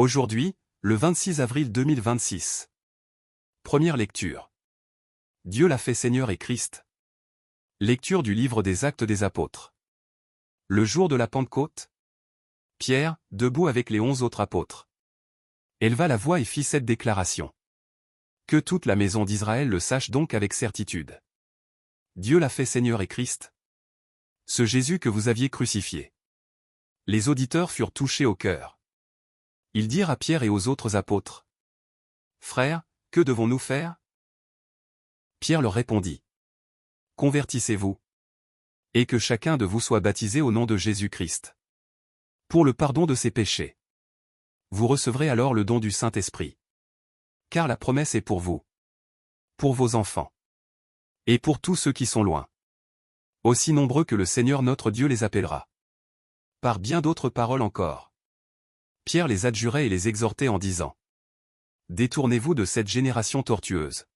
Aujourd'hui, le 26 avril 2026. Première lecture. Dieu l'a fait Seigneur et Christ. Lecture du livre des Actes des Apôtres. Le jour de la Pentecôte, Pierre, debout avec les 11 autres apôtres, éleva la voix et fit cette déclaration. Que toute la maison d'Israël le sache donc avec certitude. Dieu l'a fait Seigneur et Christ. Ce Jésus que vous aviez crucifié. Les auditeurs furent touchés au cœur. Ils dirent à Pierre et aux autres apôtres. Frères, que devons-nous faire? Pierre leur répondit. Convertissez-vous. Et que chacun de vous soit baptisé au nom de Jésus-Christ. Pour le pardon de ses péchés. Vous recevrez alors le don du Saint-Esprit. Car la promesse est pour vous. Pour vos enfants. Et pour tous ceux qui sont loin. Aussi nombreux que le Seigneur notre Dieu les appellera. Par bien d'autres paroles encore. Pierre les adjurait et les exhortait en disant. Détournez-vous de cette génération tortueuse.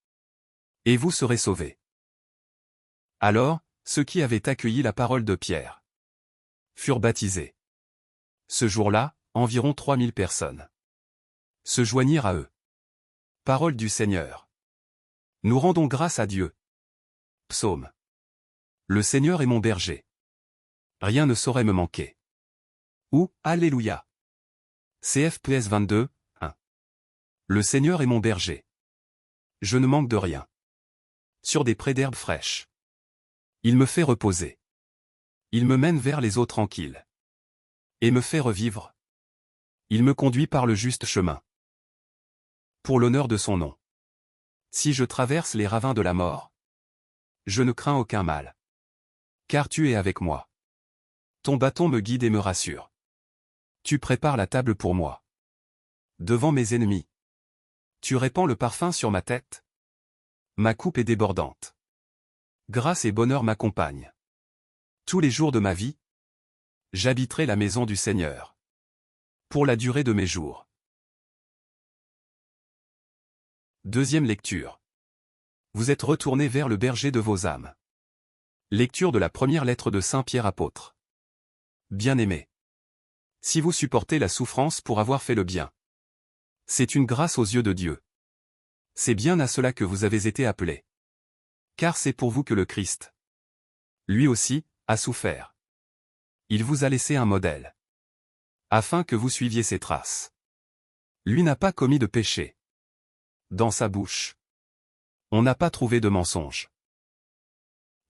Et vous serez sauvés. Alors, ceux qui avaient accueilli la parole de Pierre furent baptisés. Ce jour-là, environ 3000 personnes se joignirent à eux. Parole du Seigneur. Nous rendons grâce à Dieu. Psaume. Le Seigneur est mon berger. Rien ne saurait me manquer. Ou, Alléluia. CFPS 22, 1. Le Seigneur est mon berger. Je ne manque de rien. Sur des prés d'herbes fraîches. Il me fait reposer. Il me mène vers les eaux tranquilles. Et me fait revivre. Il me conduit par le juste chemin. Pour l'honneur de son nom. Si je traverse les ravins de la mort, je ne crains aucun mal. Car tu es avec moi. Ton bâton me guide et me rassure. Tu prépares la table pour moi. Devant mes ennemis. Tu répands le parfum sur ma tête. Ma coupe est débordante. Grâce et bonheur m'accompagnent. Tous les jours de ma vie, j'habiterai la maison du Seigneur. Pour la durée de mes jours. Deuxième lecture. Vous êtes retournés vers le berger de vos âmes. Lecture de la première lettre de Saint Pierre apôtre. Bien-aimés. Si vous supportez la souffrance pour avoir fait le bien, c'est une grâce aux yeux de Dieu. C'est bien à cela que vous avez été appelés. Car c'est pour vous que le Christ, lui aussi, a souffert. Il vous a laissé un modèle, afin que vous suiviez ses traces. Lui n'a pas commis de péché. Dans sa bouche, on n'a pas trouvé de mensonge.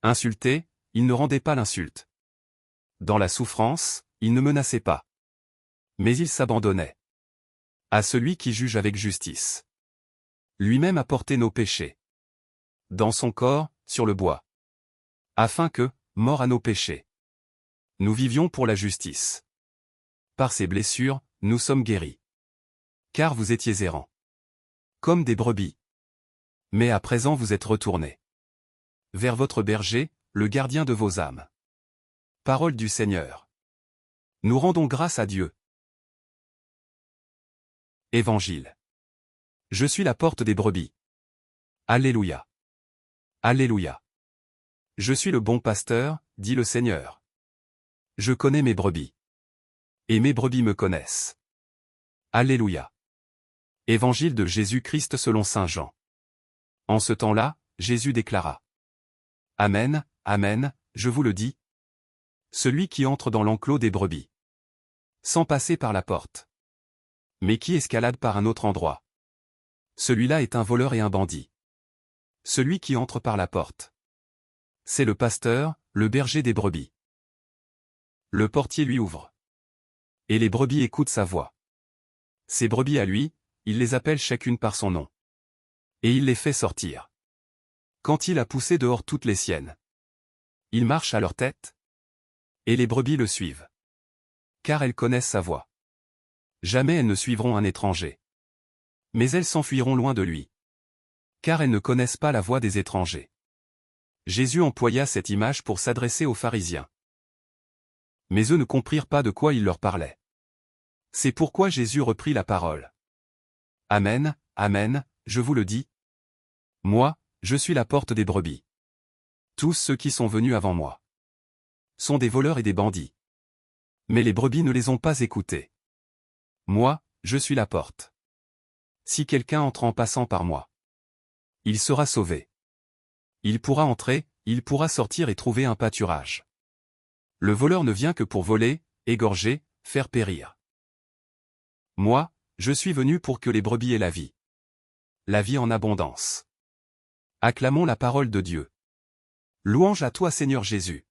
Insulté, il ne rendait pas l'insulte. Dans la souffrance, il ne menaçait pas. Mais il s'abandonnait à celui qui juge avec justice. Lui-même a porté nos péchés dans son corps, sur le bois, afin que, mort à nos péchés, nous vivions pour la justice. Par ses blessures, nous sommes guéris. Car vous étiez errants, comme des brebis. Mais à présent vous êtes retournés vers votre berger, le gardien de vos âmes. Parole du Seigneur. Nous rendons grâce à Dieu. Évangile. Je suis la porte des brebis. Alléluia. Alléluia. Je suis le bon pasteur, dit le Seigneur. Je connais mes brebis. Et mes brebis me connaissent. Alléluia. Évangile de Jésus-Christ selon saint Jean. En ce temps-là, Jésus déclara. Amen, amen, je vous le dis. Celui qui entre dans l'enclos des brebis, sans passer par la porte, mais qui escalade par un autre endroit, celui-là est un voleur et un bandit. Celui qui entre par la porte, c'est le pasteur, le berger des brebis. Le portier lui ouvre. Et les brebis écoutent sa voix. Ses brebis à lui, il les appelle chacune par son nom. Et il les fait sortir. Quand il a poussé dehors toutes les siennes, il marche à leur tête. Et les brebis le suivent. Car elles connaissent sa voix. Jamais elles ne suivront un étranger. Mais elles s'enfuiront loin de lui. Car elles ne connaissent pas la voix des étrangers. Jésus employa cette image pour s'adresser aux pharisiens. Mais eux ne comprirent pas de quoi il leur parlait. C'est pourquoi Jésus reprit la parole. Amen, amen, je vous le dis. Moi, je suis la porte des brebis. Tous ceux qui sont venus avant moi sont des voleurs et des bandits. Mais les brebis ne les ont pas écoutés. Moi, je suis la porte. Si quelqu'un entre en passant par moi, il sera sauvé. Il pourra entrer, il pourra sortir et trouver un pâturage. Le voleur ne vient que pour voler, égorger, faire périr. Moi, je suis venu pour que les brebis aient la vie. La vie en abondance. Acclamons la parole de Dieu. Louange à toi Seigneur Jésus.